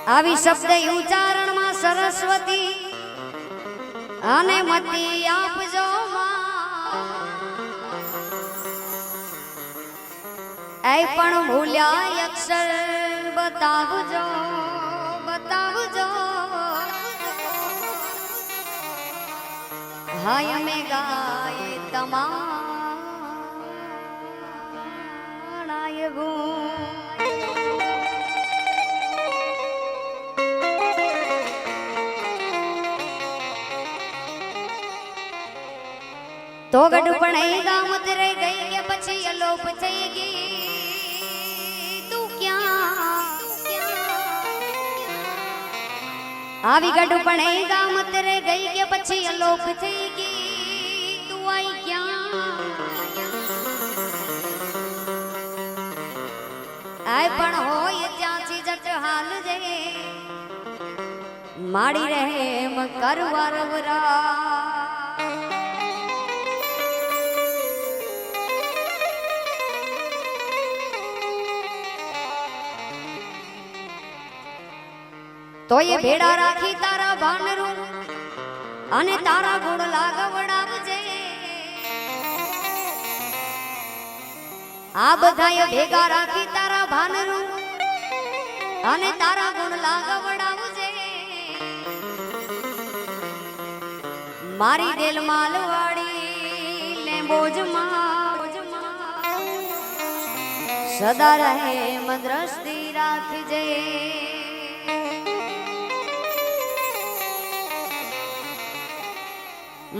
આવી શબ્દ ઉચ્ચારણમાં સરસ્વતી અને મતી આપજો એ પણ ભૂલ્યા અક્ષર બતાવજો બતાવજો હાય મે ગાય તમારાય ગુણ તો ગડપણ એ ગામત રહી ગઈ કે પછી અલોપ થઈ ગઈ તું ક્યાં આવી ગડપણ એ ગામત રહી ગઈ કે પછી અલોપ થઈ ગઈ તું આઈ ક્યાં આય પણ હોય ત્યાંથી જટ હાલ જે માડી રહે કરવા રવરા તો એ ભેડા રાખી તારા ભાનરું અને તારા ગુણ લાગવડાવજે આ બધાએ ભેગા રાખી તારા ભાનરું અને તારા ગુણ લાગવડાવજે મારી દિલ માલવાડી લેંબોજમાં સદા રહે દ્રષ્ટિ રાખજે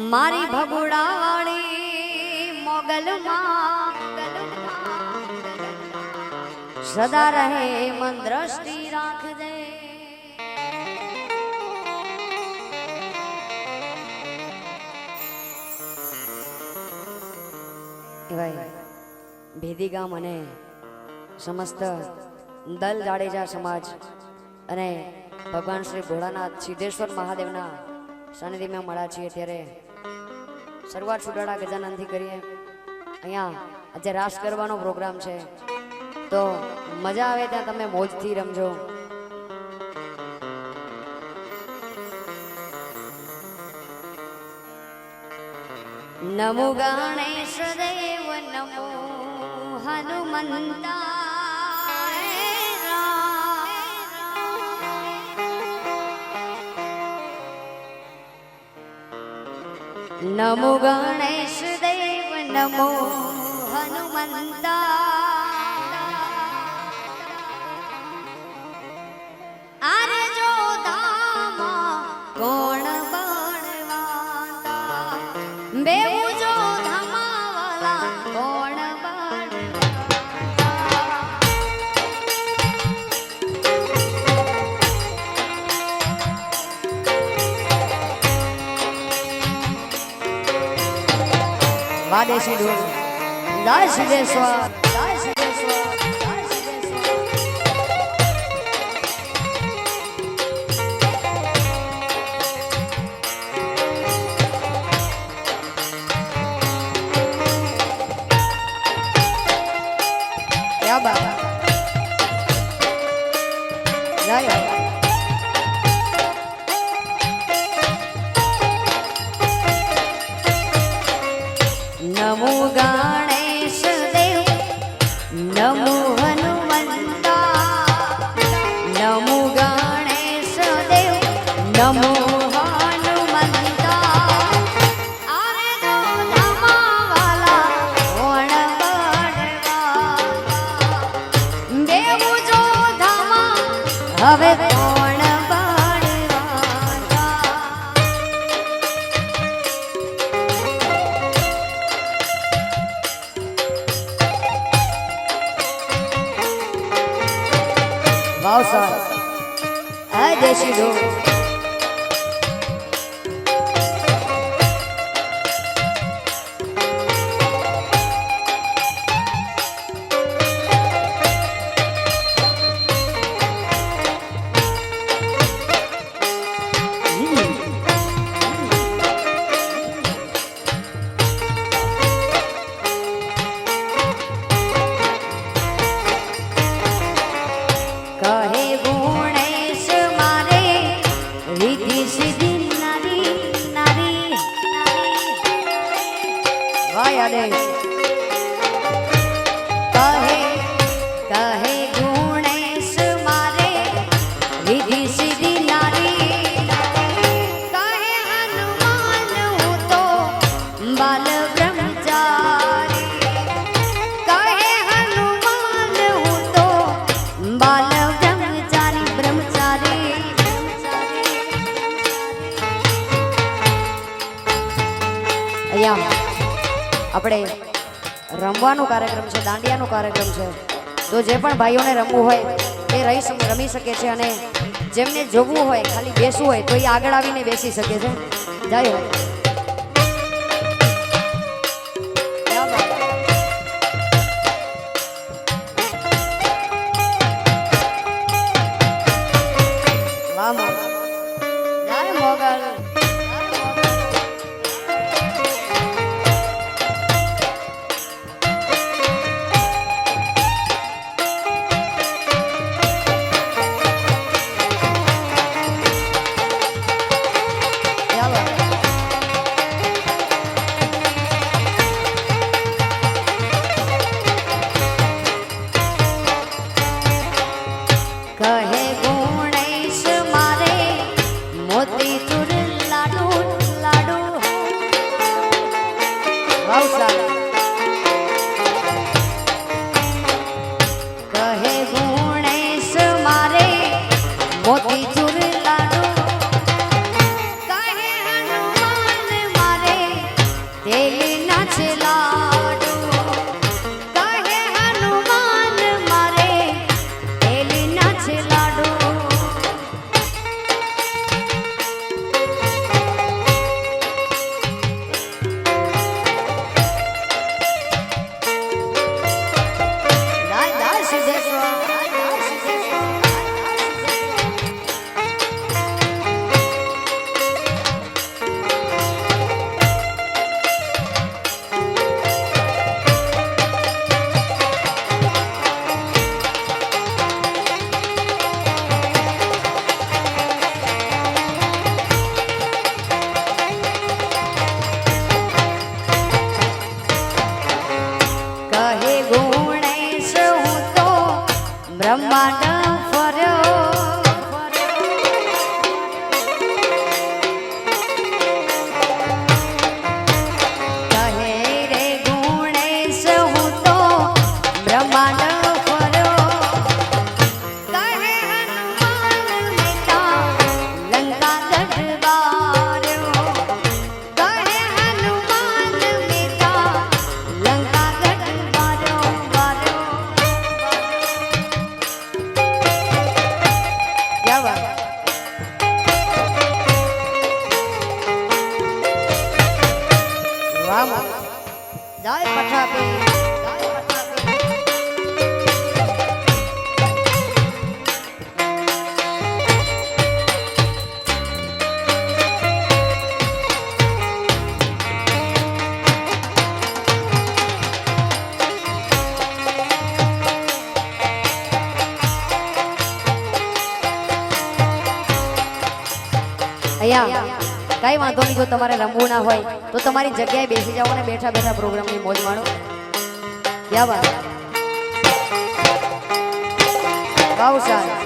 મારી ભગુડા વાળી મોગલમાં સદા રહે મન દ્રષ્ટિ રાખજે ભેદી ગામ અને સમસ્ત દલ જાડેજા સમાજ અને ભગવાન શ્રી ભોળાનાથ સિદ્ધેશ્વર મહાદેવના સાનિધ્યમાં મળ્યા છીએ ત્યારે શરૂઆત સુડાળા ગજાનંદથી કરીએ અહીંયા આજે રાસ કરવાનો પ્રોગ્રામ છે તો મજા આવે ત્યાં તમે મોજથી રમજો નમો ગણેશ દેવ નમો હનુમંતા નમો ગણેશ દેવ નમો હનુમંતા આરે જો ધામા કોણ બળવાતા બેવું જો ધામાવાલા કોણ વાદેશી ઢોલ જય સિદ્ધેશ્વર જય સિદ્ધેશ્વર જય સિદ્ધેશ્વર क्या बात जय नमो गणेश देव नमो हनुमंता नमो गणेश देव नमो हनुमंता आरे जो धामावाला कोण बळवाता देव जो धामा હવે કોણ બળવાતા વાવ સર આ દેશી ઢોલ કહે ગુણેશ ગાવા દે કહે કહે ગુણેશ મારે રીધિ સીધી નારી કહે હનુમાન હું તો બાલ બ્રહ્મચારી કહે હનુમાન હું તો બાલ બ્રહ્મચારી બ્રહ્મચારી અહીંયા આપણે રમવાનો કાર્યક્રમ છે દાંડિયાનો કાર્યક્રમ છે તો જે પણ ભાઈઓને રમવું હોય તે રમી શકે છે અને જેમને જોવું હોય ખાલી બેસવું હોય તો એ આગળ આવીને બેસી શકે છે જાય કહે ગુણેશ મારે મોતી ચૂર લાડુ લાડુ કહે ગુણેશ મારે મોતી ચૂર લાડુ કહે હનુમાન મારે તેલના છે લાડુ કહે હનુમાન મારે તેલના છે લાડુ કહે ગુણેશ હું તો બ્રહ્માંડ ફર્યો કહે રે ગુણેશ હું તો બ્રહ્માંડ ફર્યો કહે હનુમાન મેતા લંકા દરબાર્યો કહે હનુમાન મેતા લંકા જાય પઠાપી અહીંયા કઈ વાંધો નહીં જો તમારે રમવું ના હોય તો તમારી જગ્યાએ બેસી જાઓ અને બેઠા બેઠા પ્રોગ્રામની મોજ માણો ક્યાં વાત બહુ સારું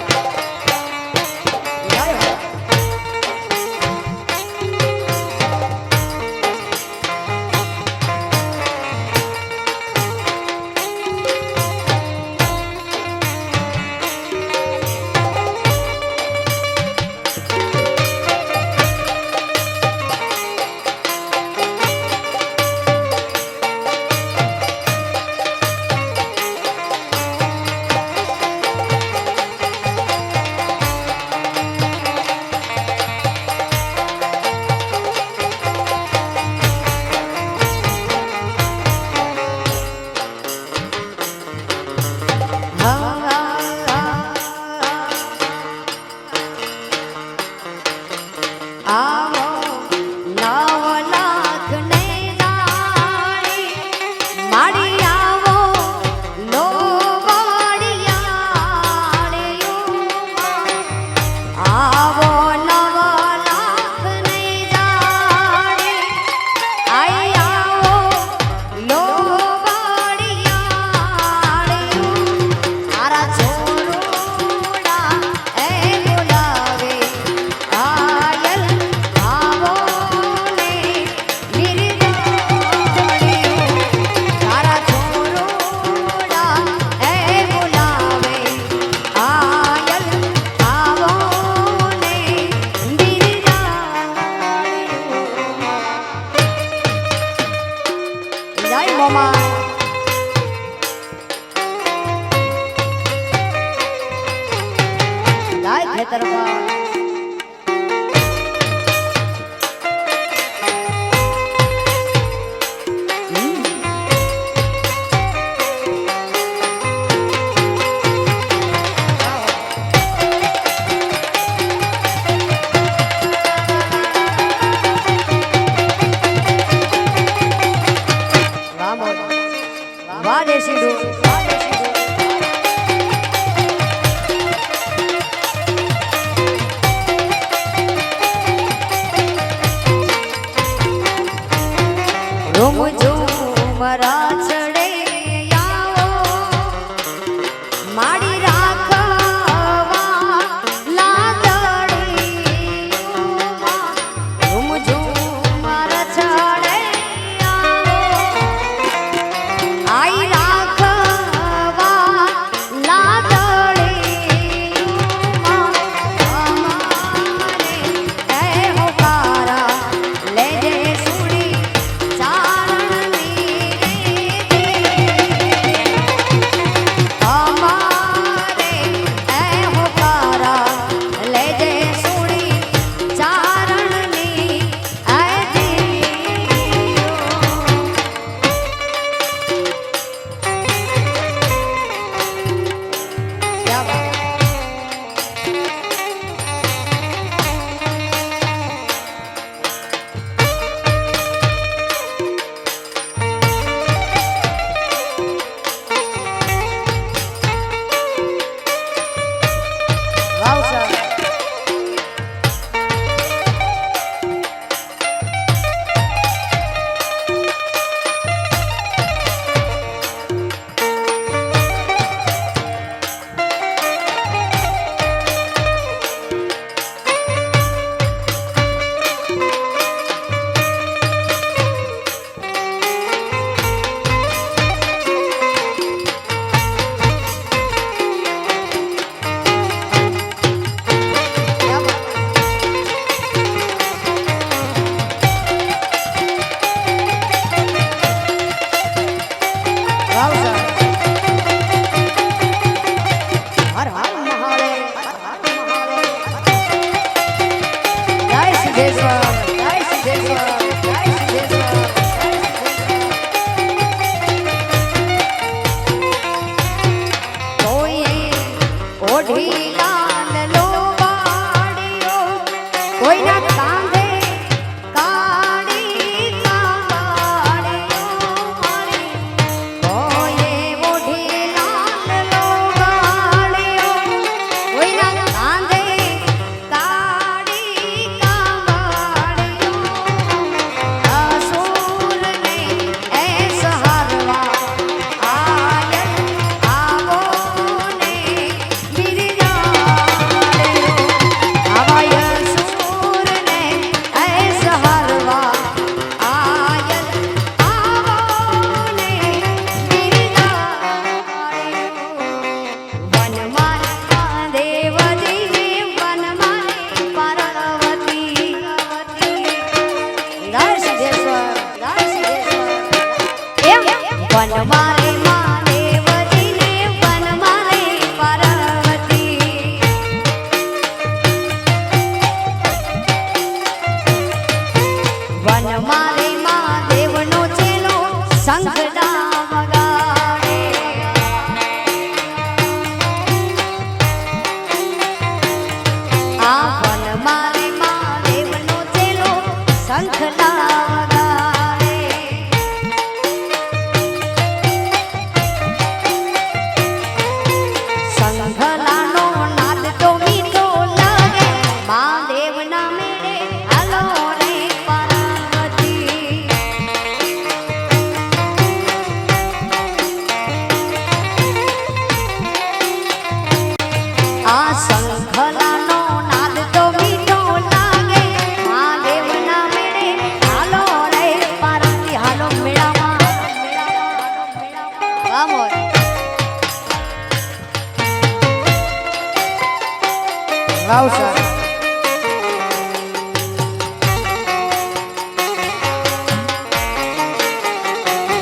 આવશે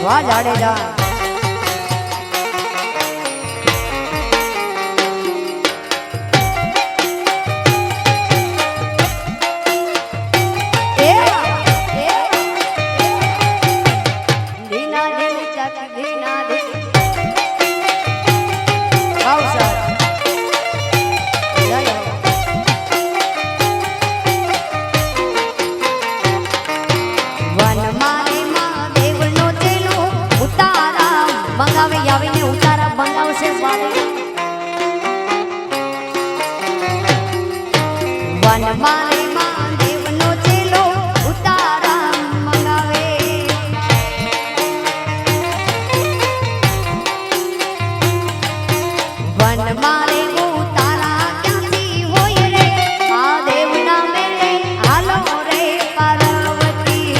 વાહ જાડેજા વન મારે મહાદેવનો ચેલો ઉતારા મંગાવે વન મારે ઉતારા ક્યાંથી હોય રે મહાદેવના મેળે હાલો રે પાર્વતી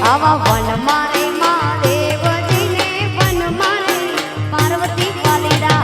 આવા વન મારે મહાદેવજીને વન મારે પાર્વતી પાલીડા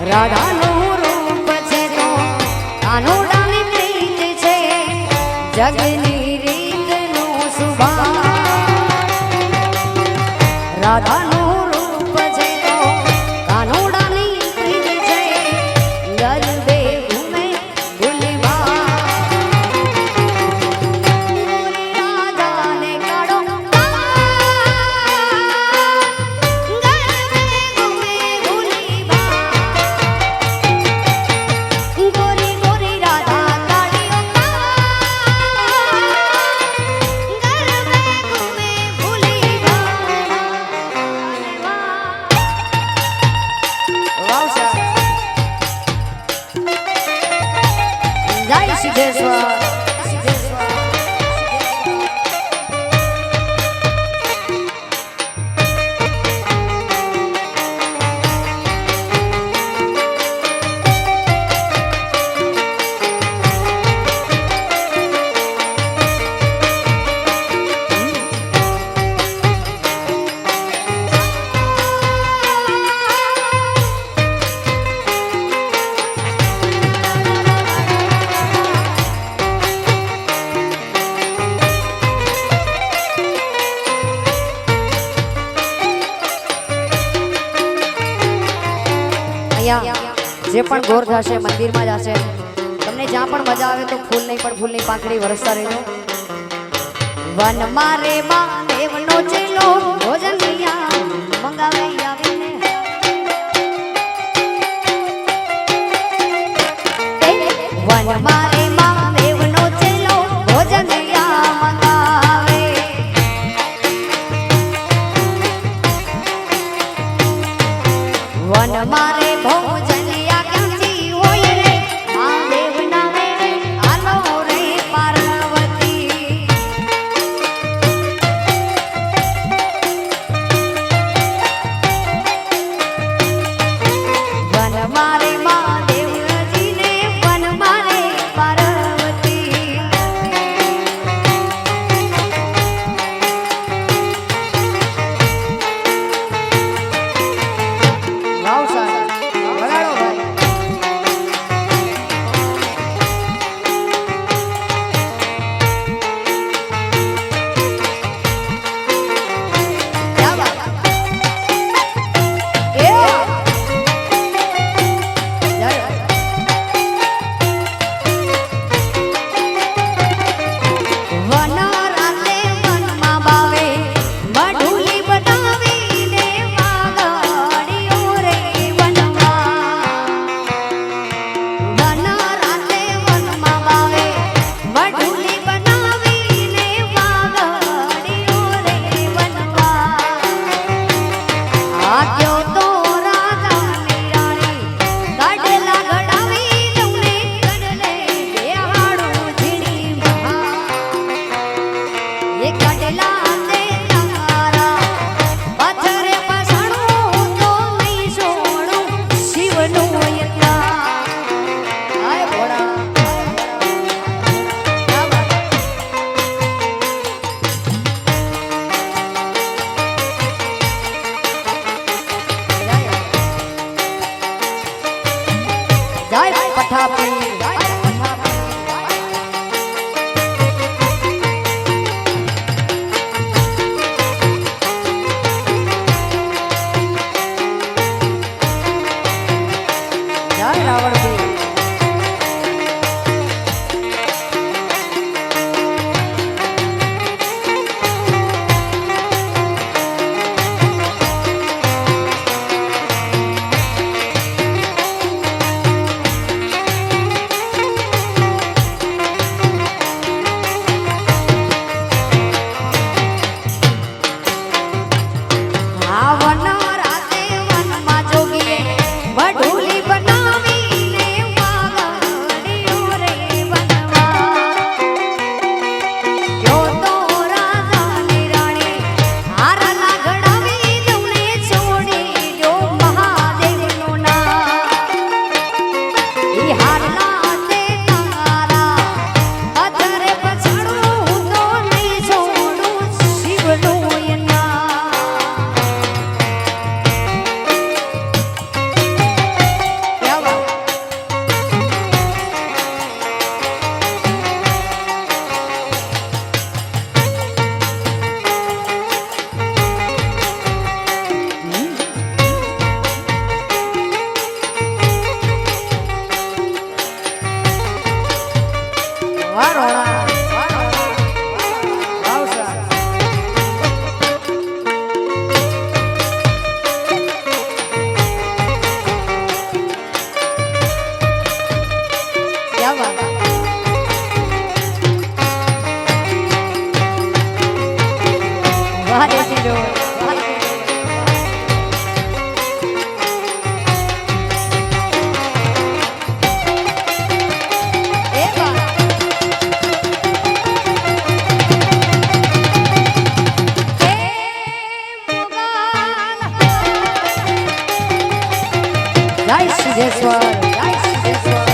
રાધાનું રૂપ છે તો કાનોડાની પ્રીત છે જગની રીતનું સુભા રાધાનું રૂપ છે તો કાનોડાની પ્રીત છે ગરબે ઘૂમે ભૂલવા રાધાને કાઢો જય સિદ્ધેશ્વર જે પણ ગોર થશે મંદિરમાં જશે તમને જ્યાં પણ મજા આવે તો ફૂલ નહીં પણ ફૂલની પાંખડી વરસતા રહેજો વન મારે મહાદેવનો ચેલો ભોજનિયા મંગાવે આવીને વન મારે મહાદેવનો ચેલો ભોજનિયા મંગાવે વન મારે ભોજનિયા ક્યાંથી હોય રે મહાદેવના મેળે હાલો રે પાર્વતી વન મારે મહાદેવજીને વન મારે મોટા પીર જય રાવણ પીર જય સિદ્ધેશ્વર જય સિદ્ધેશ્વર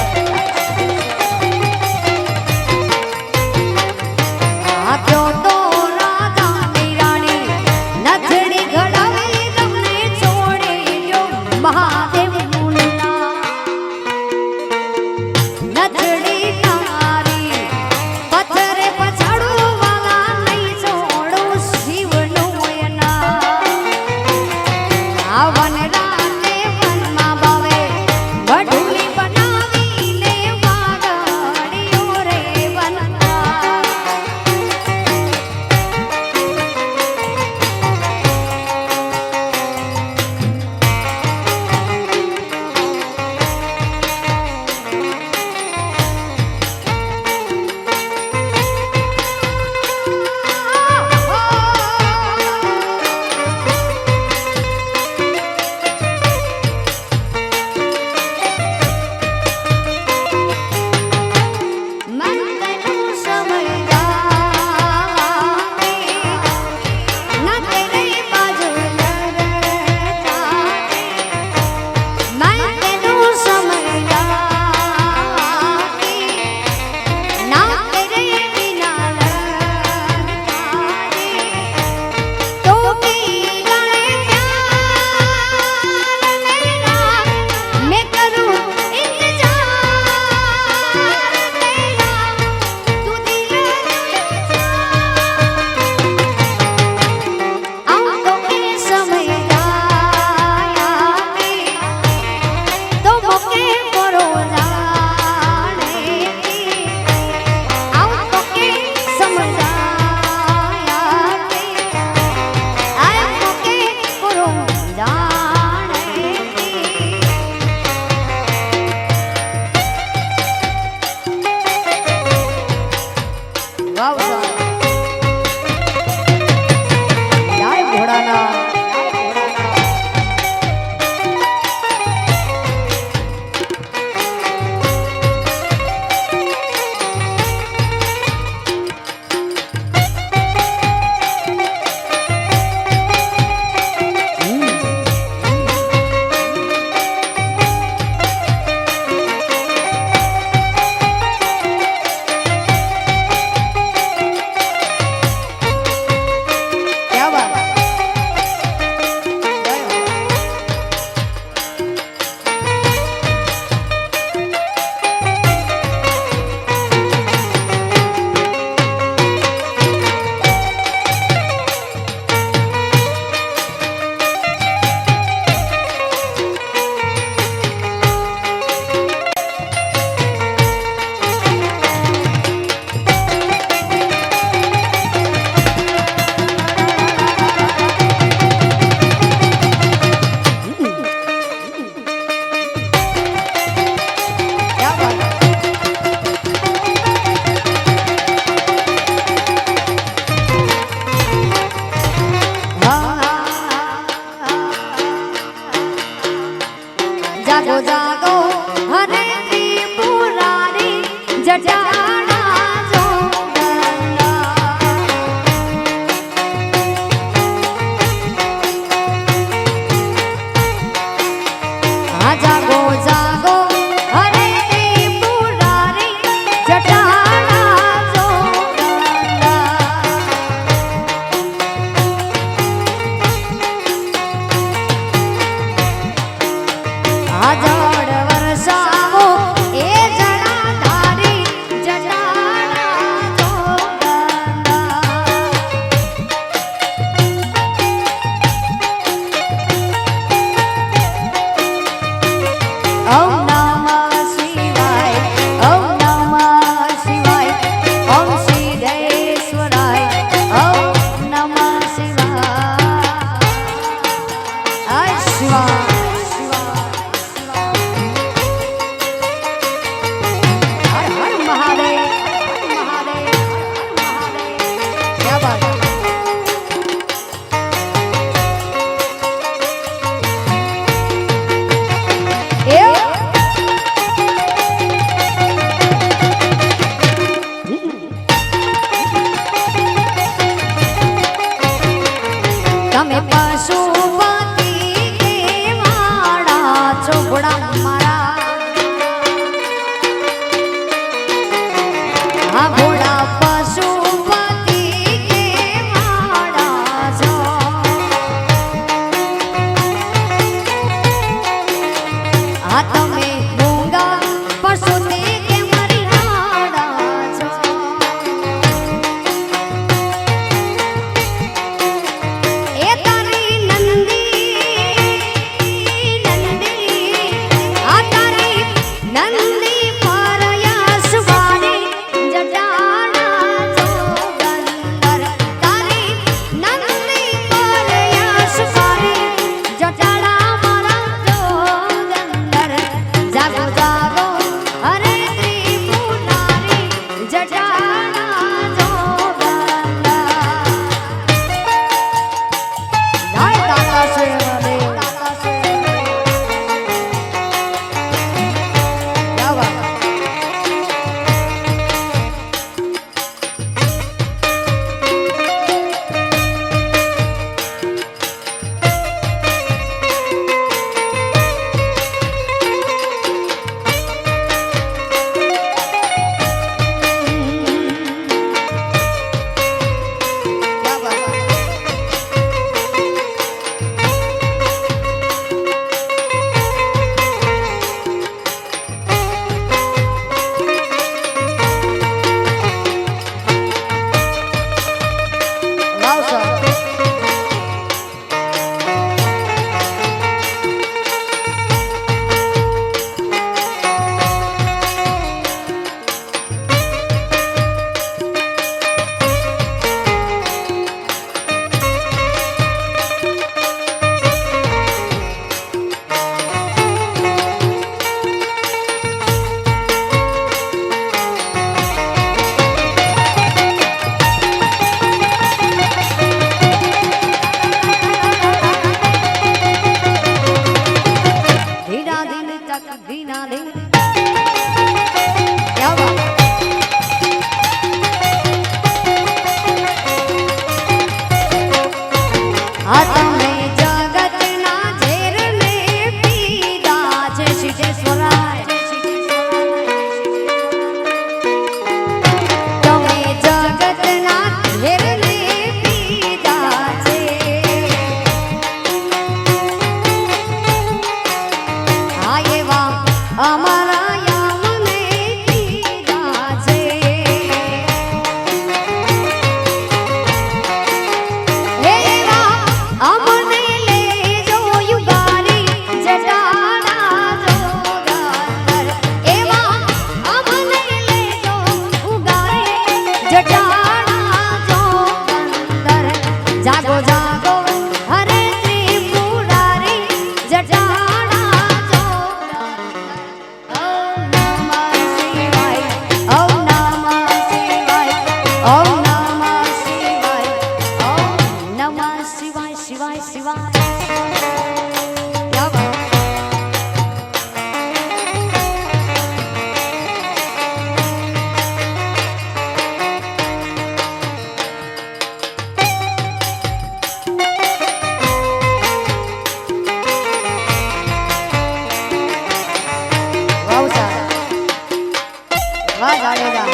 વાહ જાડેજા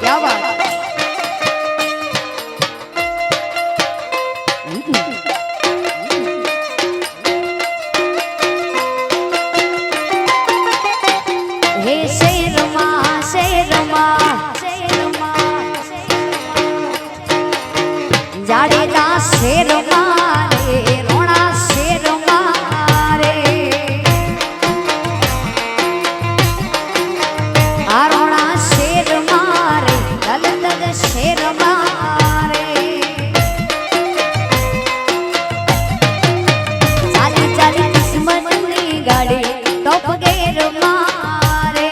क्या बात हे शेरमा शेरमा जाडेजा शेरमा रे रोणा शेरमा रे आरोणा शेरमा रे दल दल शेरमा रे चाली चाली किस्मत नी गाड़ी टॉप गेर मारे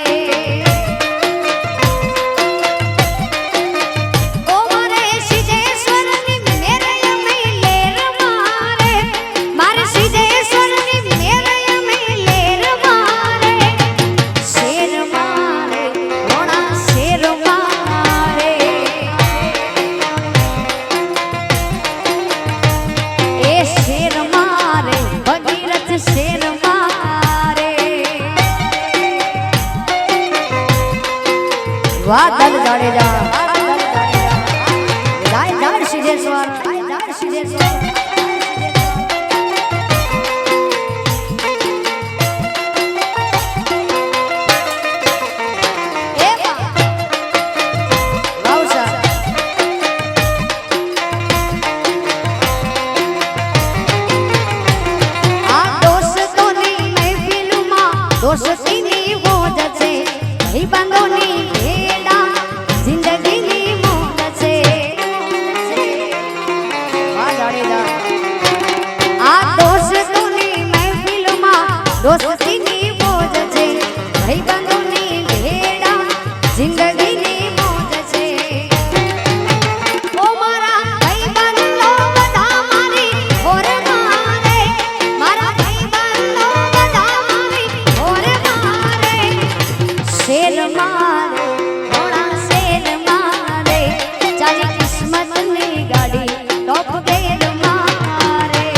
ओ मारे सिद्धेश्वर नी मेरे में लेर मारे मारे सिद्धेश्वर नी मेरे में लेर मारे शेर मारे रोणा शेर मारे ए शेर मारे भगीरथ शेर मारे वाह दल जाडेजा जय जय सिद्धेश्वर जय जय सिद्धेश्वर ए वाह सर आ दोस्तोनी महफिलમાં दोस्तीની મોજ છે ભાઈબંધોની ભેડા જિંદગીની મોજ છે વાહ જાડેજા આ દોસ્તોની મહેફિલમાં दोस्तीની મોજ છે ભાઈબંધોની ભેડા જિંદગીની મોજ છે ઓ મારા ભાઈબંધો બધા મારી ઓર મારે મારા ભાઈબંધો બધા મારી ઓર મારે शेर मारे रोणा शेर मारे चाली किस्मत नी गाड़ी टॉप गेर मारे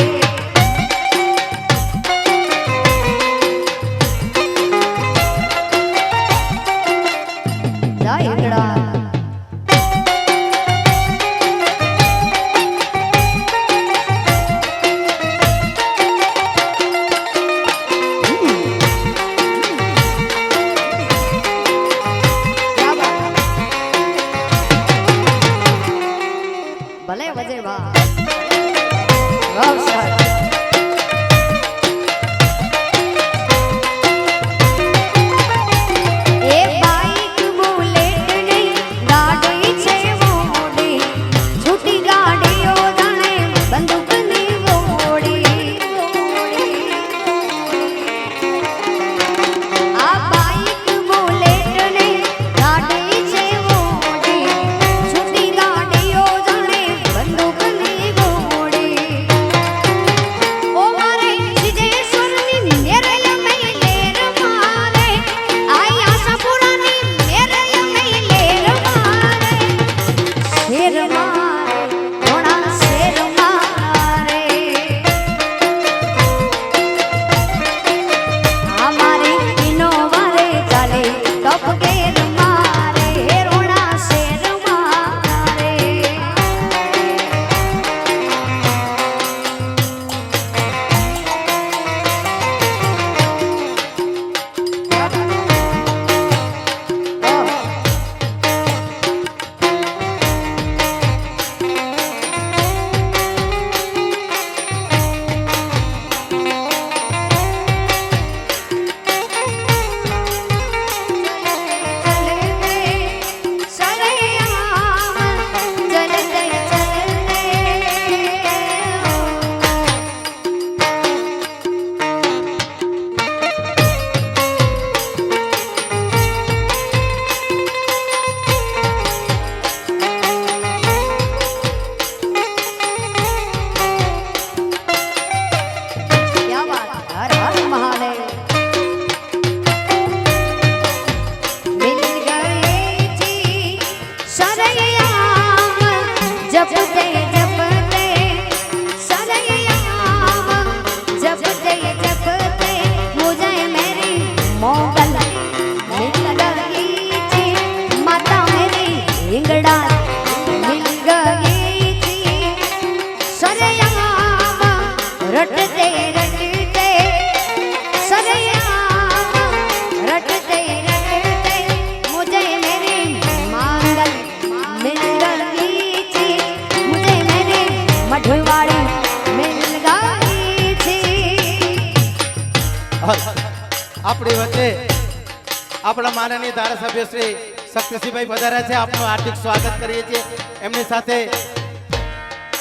આપણી વચ્ચે આપણા માનનીય ધારાસભ્ય શ્રી શક્તિસિંહભાઈ પધાર્યા છે. આપનું હાર્દિક સ્વાગત કરીએ છીએ. એમની સાથે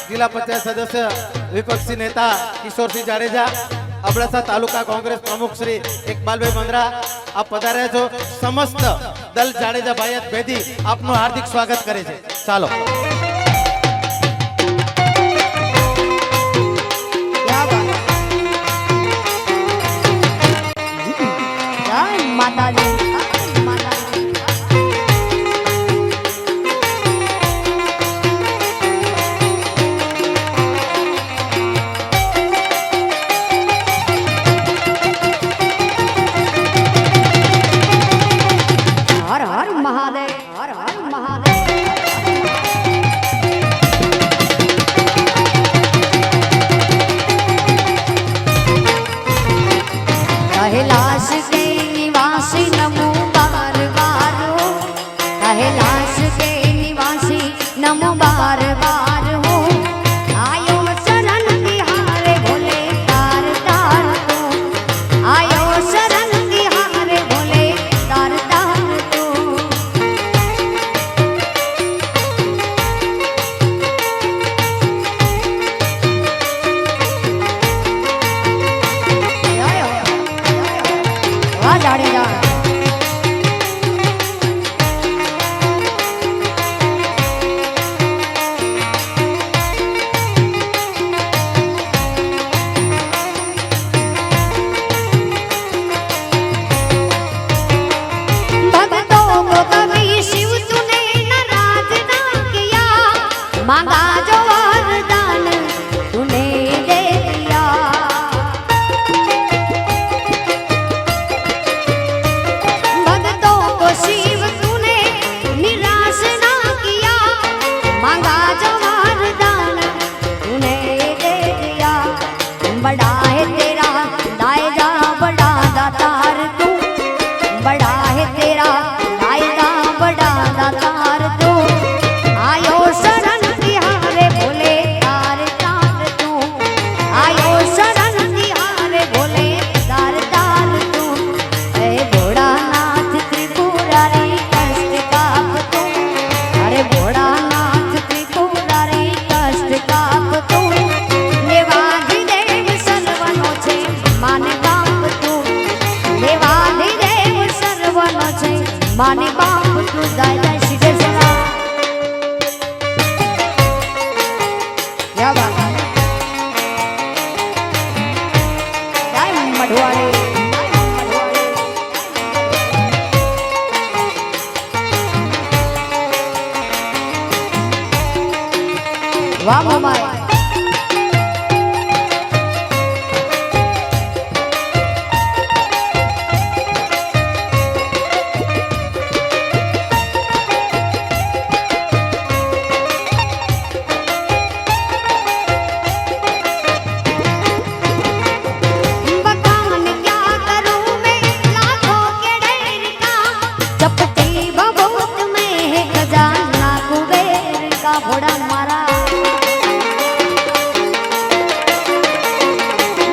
જિલ્લા પંચાયત સદસ્ય વિપક્ષી નેતા કિશોરસિંહ જાડેજા, અબડાસા તાલુકા કોંગ્રેસ પ્રમુખ શ્રી ઇકબાલભાઈ મંદરા આપ પધાર્યા છો. સમસ્ત દલ જાડેજા ભાઈયત ભેદી આપનું હાર્દિક સ્વાગત કરે છે. ચાલો માતાજી હર હર મહાદેવ, હર હર મહાદેવ. कैलाश के निवासी नमो बार बार हो, कैलाश के निवासी नमो बार बार हो. आयो शरण तिहारे भोले तार तार तो, आयो शरण तिहारे भोले तार तार तो. वाह जाडेजा भक्तों को कभी शिव तूने नाराज ना किया, मांगा जो वरदान तूने दे दिया. भक्तों को शिव तूने निराश ना किया, मांगा जो वरदान तूने दे दिया. बड़ा है तेरा दायरा, बड़ा दातार तू, बड़ा है तेरा दायरा, बड़ा दातार तू. आयो शरण तिहारे भोले तार तार तू, आयो शरण तिहारे भोले तार तार तू. हे भोलानाथ त्रिपुरारी कष्ट काप तू, अरे भोलानाथ त्रिपुरारी कष्ट काप तू. देवाधिदेव सर्वनो छे माने बाप तू, देवाधिदेव सर्वनो छे माने बाप तू. जय जय श्री कृष्ण. क्या बात है. जय मढ़वाड़ी. वाह मोमाई. बखान क्या करूं मैं लाखों के ढेर का, चपटी भभूत में है खजाना कुबेर का. घोड़ा मारा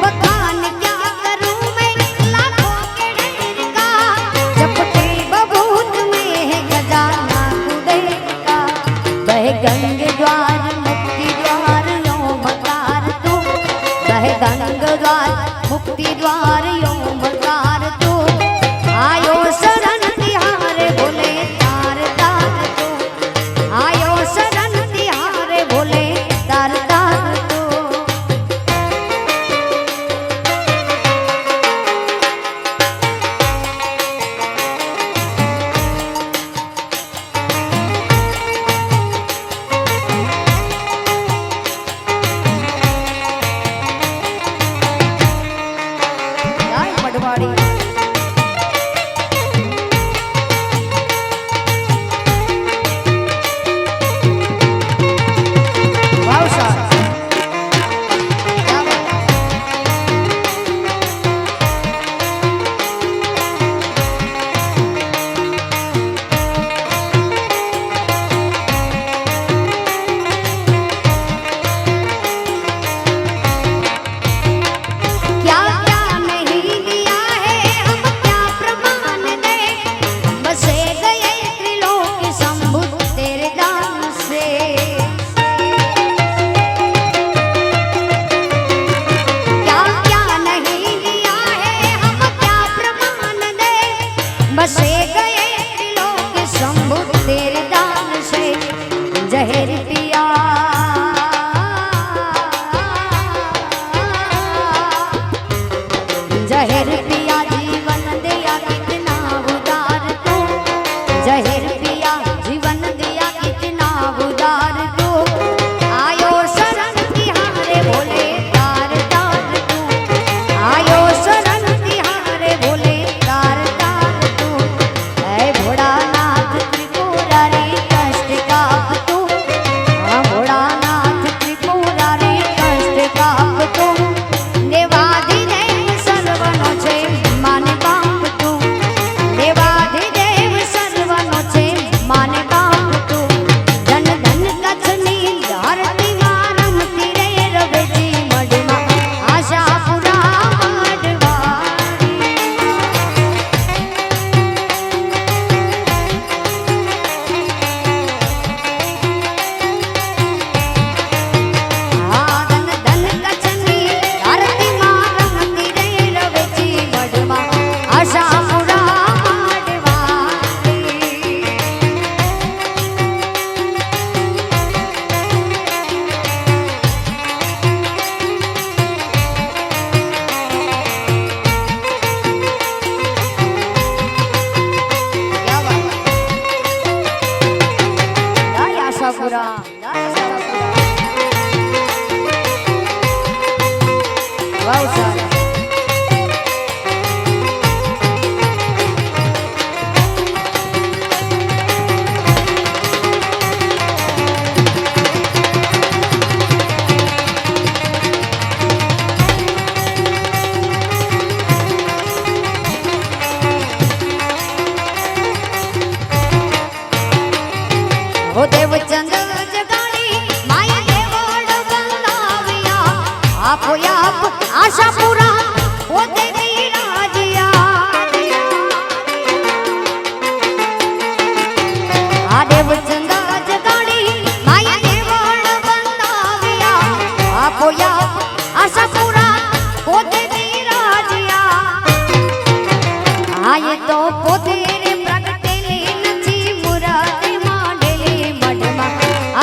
बखान क्या करूं मैं लाखों के ढेर का, चपटी भभूत में है खजाना कुबेर का. बह गंग द्वार मुक्ति द्वार ओमकार तू, बह गंग द्वार मुक्ति द्वार ओमकार तू. आयो शरण तिहारे भोले तार तार तू, आयो शरण तिहारे भोले तार तार तू. जय मढ़वाड़ी. वाह साहब. क्या बात है. क्या क्या नहीं दिया बसे गए त्रिलोक शंभु तेरे दान से जहर पिया जहर पिया जीवन दिया कितना उदार तू जहर पिया जीवन दिया कितना उदार तू आयो शरण तिहारे भोले तार तार तू आयो शरण तिहारे भोले तार तार तू ऐ भोलानाथ त्रिपुरारी कष्ट काप तू हाँ भोलानाथ त्रिपुरारी कष्ट काप तू देवाधिदेव सर्वनो छे माने बाप तू देवाधिदेव सर्वनो छे माने बाप तू धन धन कच्छनी धरती માં રમતી રે રવેજી મઢમાં આશાપુરા મઢવારી હા ધન ધન કચ્છની ધરતીમાં રમતી રે રવેજી મઢમાં આશાપુરા મઢવારી क्या बात जय आशापुरा जय आशापुरा वाह सर ओ देवचंद जगाड़ी माया देवड़ बंदाविया आपो आप आशापुरा ओ देवी राजिया आ देवचंद जगाड़ी माया देवड़ बंदाविया आपो आप आशापुरा ओ देवी राजिया आये तो पोते रे प्रगटेली नची मुरादे मांडेली मढमा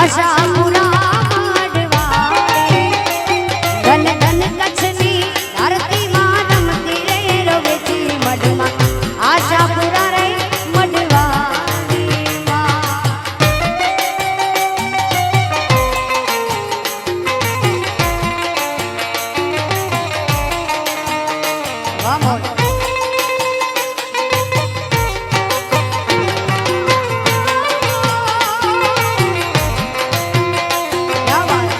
आशापुरा मढवारे धन धन कच्छनी धरती मां रमती रे रवेची मढमा आशापुरा रे मढवारी मां वाह मोर क्या बात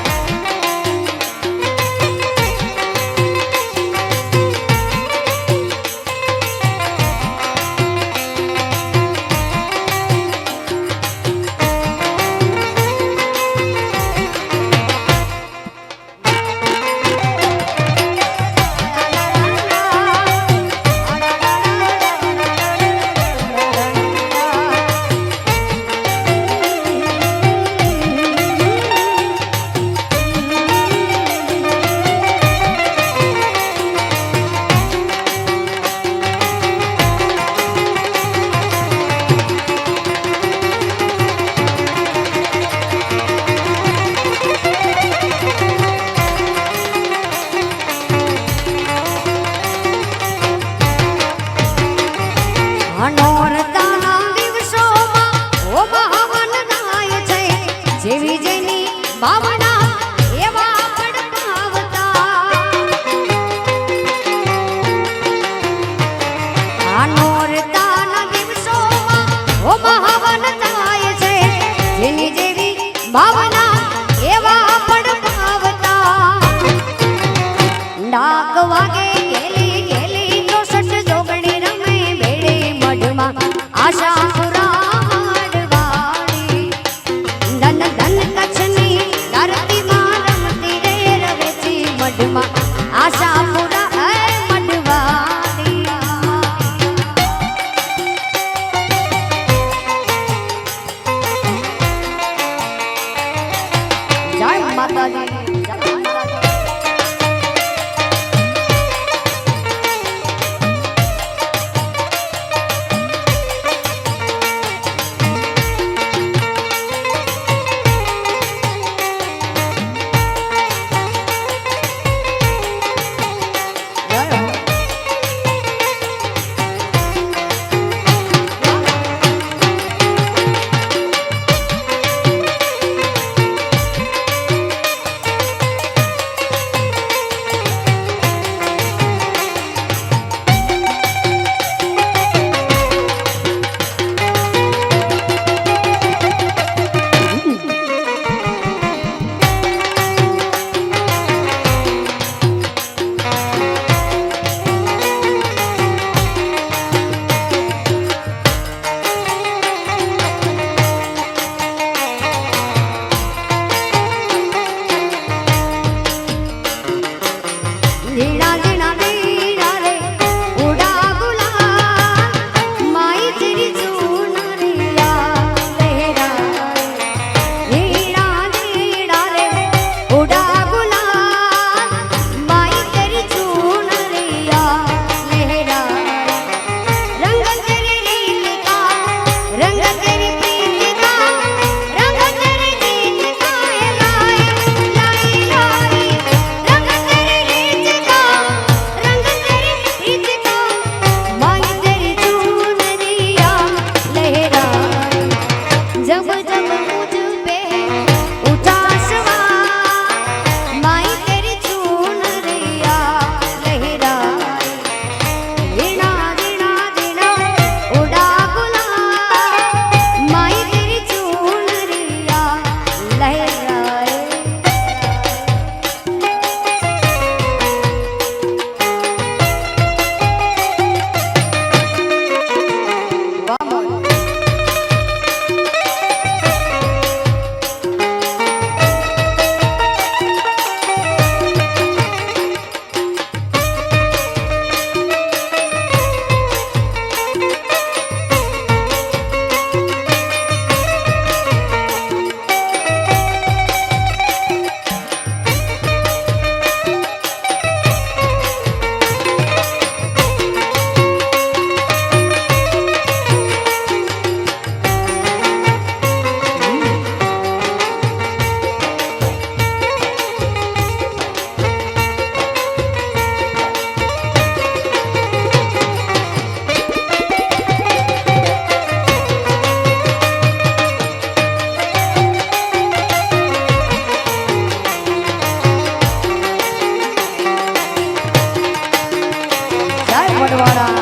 વડવાળા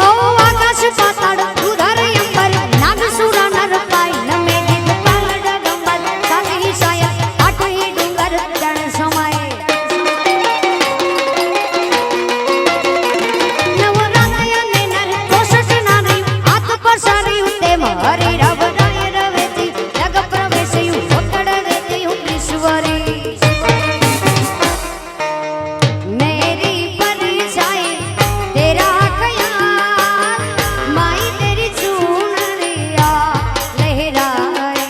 ઓ આકાશ પાતાળ ઉધર અંબર નાગ સુરા નર પાઈ નમે ગીત પાલડ ગંબર સાથી સાય આઠી ડુંગર જણ સમાય નવરાય ને નર કોશટ નારી હાથ પસારી તેમ હરી રવ રાય રવેતી જગ પ્રવેશયું ઉતડ વેતી હું ઈશ્વરી मेरी परछाई तेरा ख्याल माई तेरी चूनरिया लहराए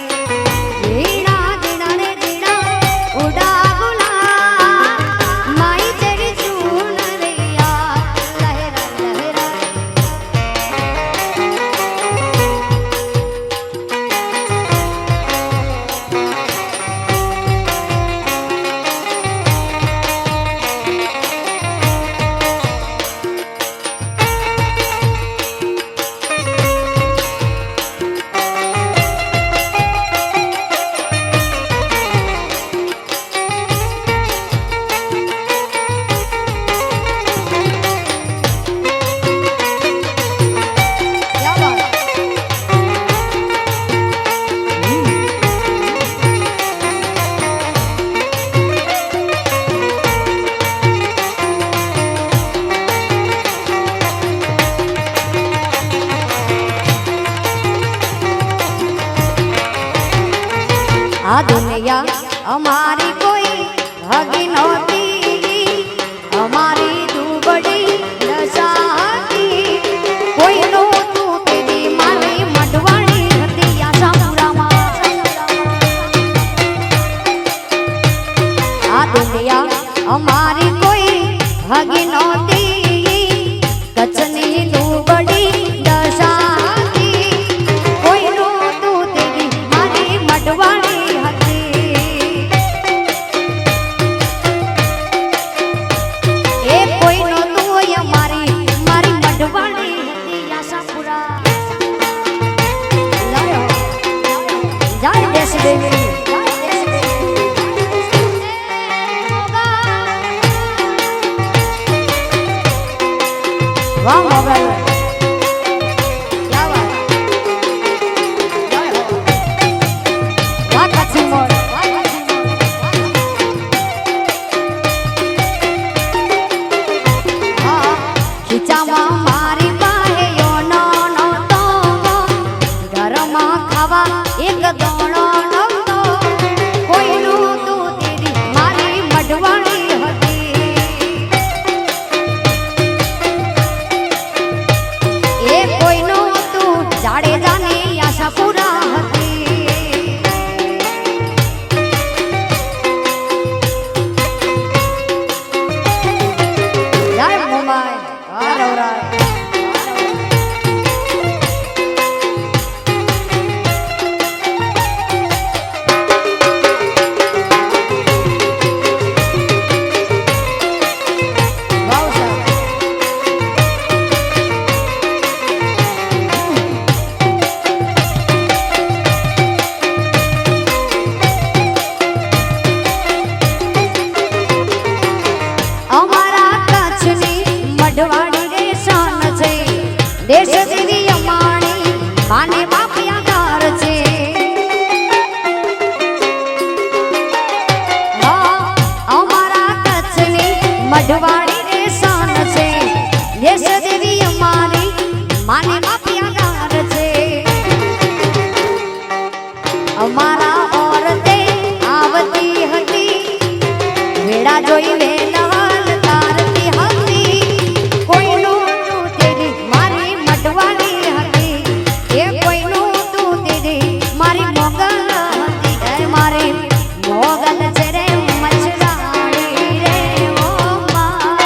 वीणा दीना रे दीना उड़ा गुलाल माई तेरी चूनरिया लहराए लहराए क्या बात आ दुनिया हमारी कोई भागी नहोती हमारी दुबड़ी दशाती कोई नो तू तेरी मारी मडवाणी हती आशा पुराમાં आ दुनिया हमारी कोई भागी नहोती कचनी दुबड़ी दशाती कोई नो तू तेरी मारी मडवाणी એ કોઈ નહોતું હોય મારી મારી મઢવાણી હતી આશાપુરા લાયો જય દેશ દેવી વાહ મોબાઈલ વાહ કચ્છી મોડ ખીચામાં મારી પાસે યોનો નહોતો ઘરમાં ખાવા એક દોણો નહોતો કોઈનું તું તેરી મારી મઢવાણી હતી એ કોઈનું તું જાડેજાની આશાપુરા હતી જય મુંબઈ આરવરાય વાવ સાહેબ અમારા કચ્છની મઢવાડી રે શાન છે દેશ દેવી અમાણી માને બાપિયા ઘર છે હા, અમારા કચ્છની મઢવાડી રે શાન છે દેશ દેવી અમારી માને બાપિયા ઘર છે અમારા ઓરતે આવતી હતી વેડા જોઈ વેલવાલ તારતી હતી કોઈનું તું તેરી મારી મઢવાડી હતી એ કોઈનું તું તેરી મારી મોગલ હતી એ મારી મોગલ છે રે મચરાણી રે ઓ મા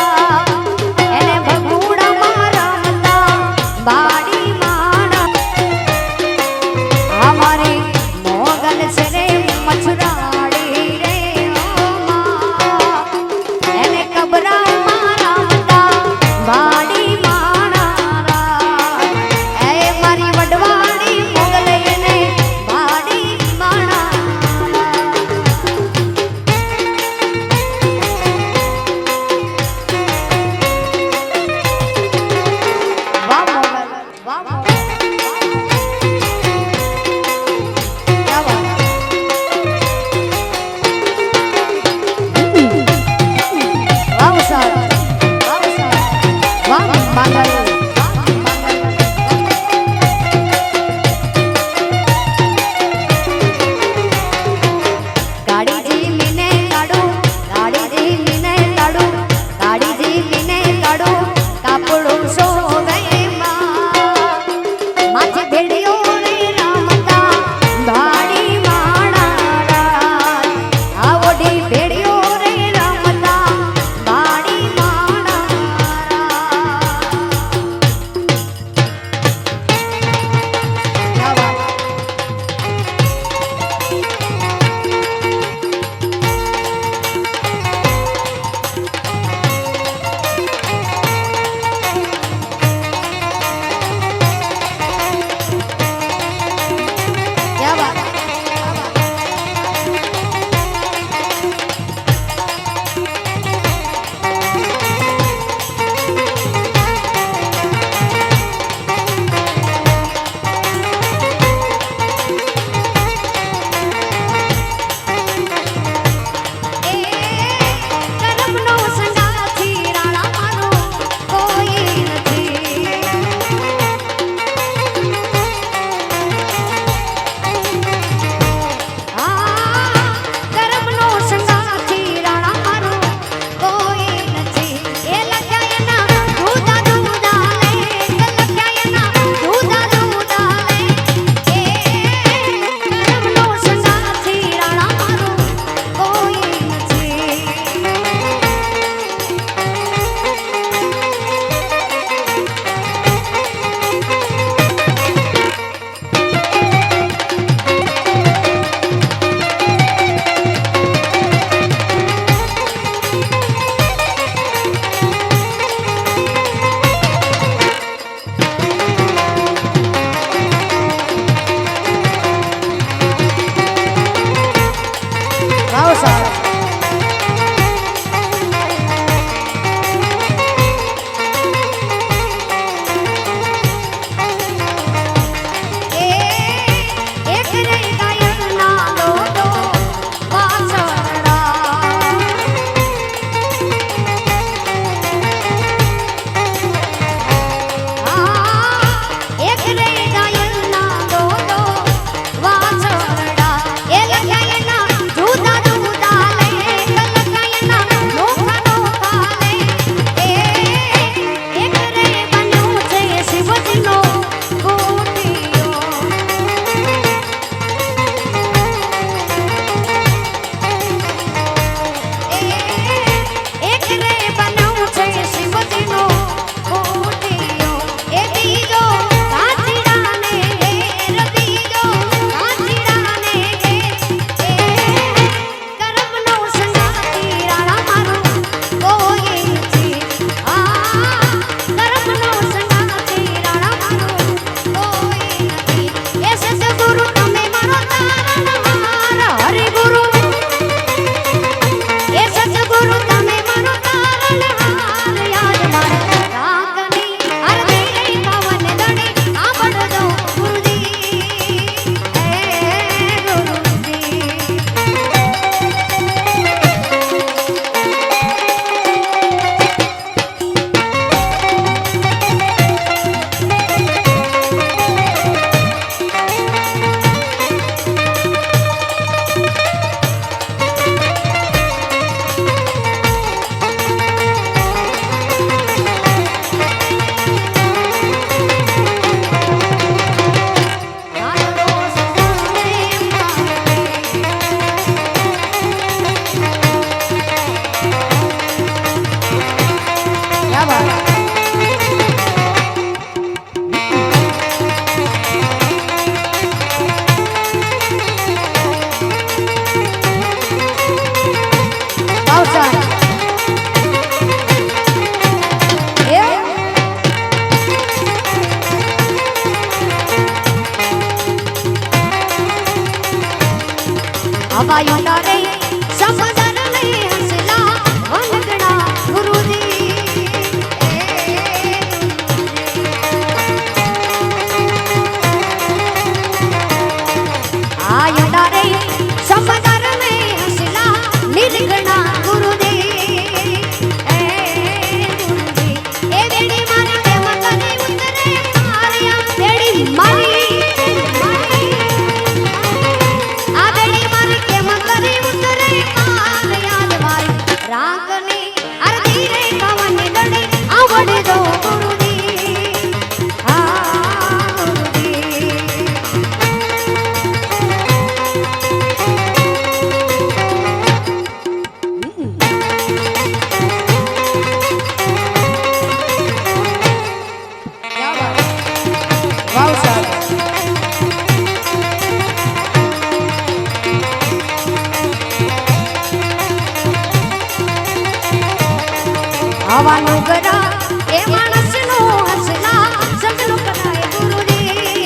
આવાનો કરા એ માણસનો હસલા સજનો કરાય ગુરુજી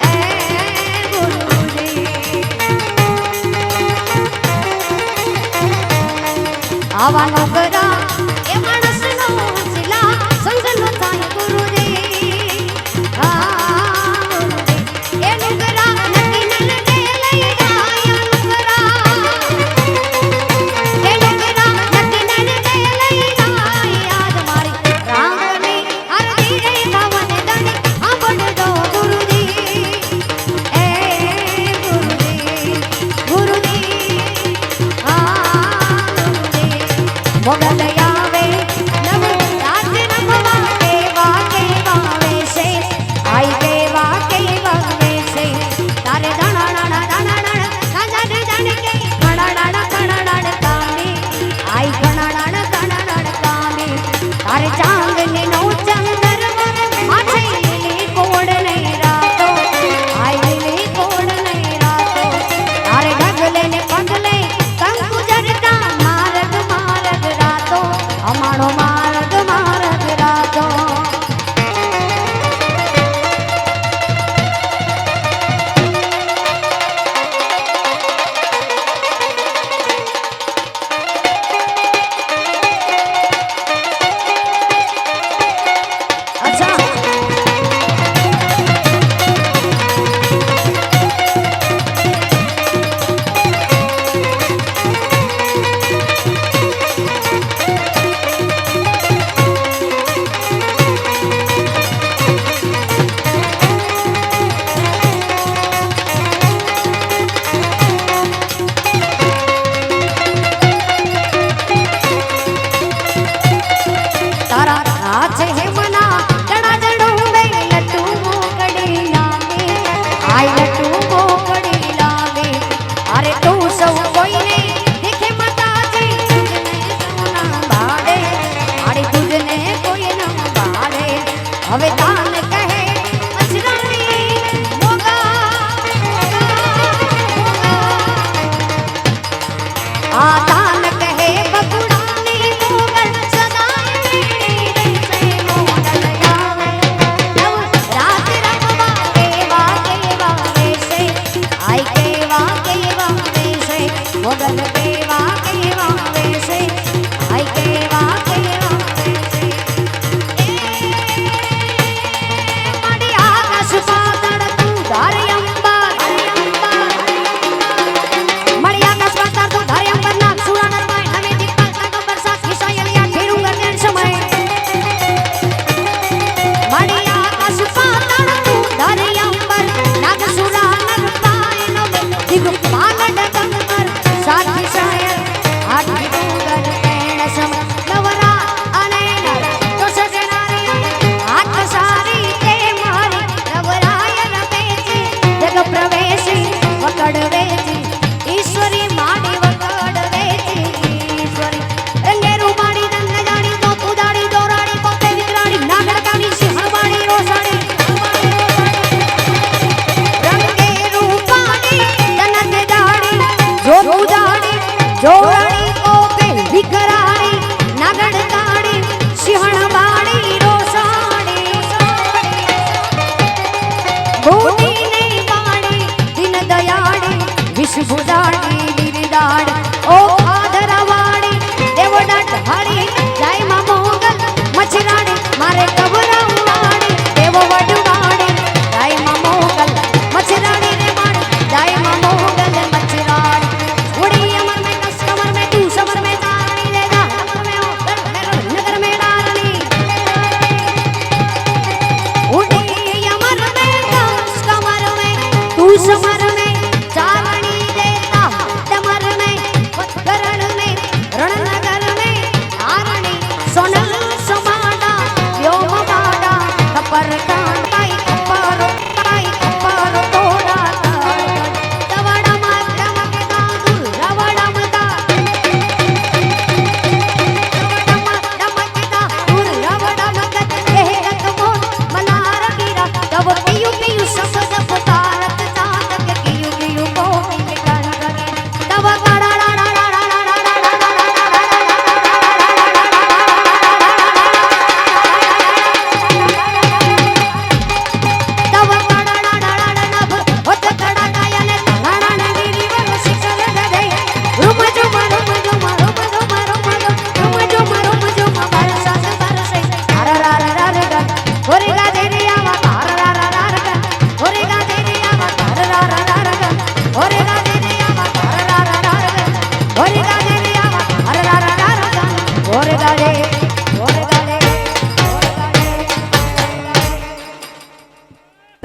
એ ગુરુજી આવાનો કરા એ માણસનો હસલા સજનો થાય ગુરુજી આ ગુરુજી એ નુગરા નકી નલ દે લઈ જાય નુગરા એ નુગરા નકી નલ દે લઈ જાય યાદ મારી રામની હરદી રે ભવન દન આપણ દો ગુરુજી એ ગુરુજી ગુરુજી આ ગુરુજી મોગલ આવે નવ રાત રમવા કેવા કેવા વેશે આઈ કેવા વેશે તારે ધણા કાજર જાણ કે ઘણા કામી આઈ ઘણા કામી તારે ચાંદની નો ચંદર માથે લીલી કોડ નહીં રાતો આઈ લીલી કોડ નહીં રાતો તારે ઢગલે ને પગલે કંકુ જરતા મારગ રાતો અમારો મારગ રાતો અચ્છા તારા હાથ હે મના જણા જણું બે લટુ મોકડી લાગે આઈ લટુ મોકડી લાગે અરે તું સૌ કોઈને દેખે માતાજી તુજને સોના બાડે અરે તુજને કોઈ ન બાડે હવે તાન કહે અજરાણી મોગા આ તાન કહે બગુડાની મોગલ સદાય મેરી રે મોગલ આવે નવ રાત રમવા કેવા વેશે આઈ કેવા વેશે મોગલ કેવા વેશે આઈ કેવા વેશે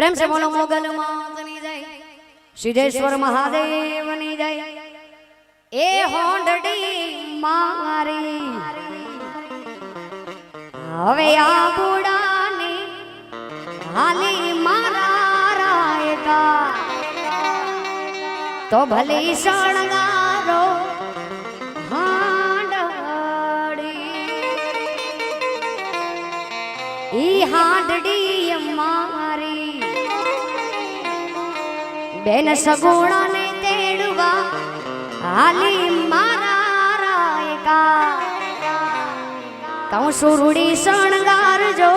प्रेम से बोलो मोगल मातनी जय सिद्धेश्वर महादेवनी जय ए होंडडी मारी हवे आ बुडाने हाली मारा रायका तो भले शणगारो हांडड़ी ई हांडड़ी मारी बेन सगुणा ने तेड़वा हाली मारा रायका कहूँ सुरुड़ी शणगार जो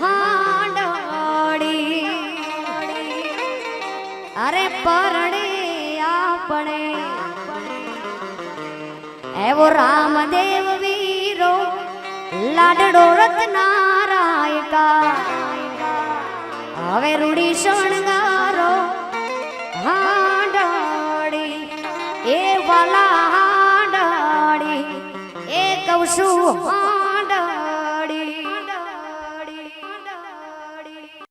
हांडड़ी अरे परणे आपणे एवो रामदेव वीरो लाडडो रत्नारायका हवे रूड़ी शणगारो हांडड़ी ए वाला हांडड़ी ए कौशु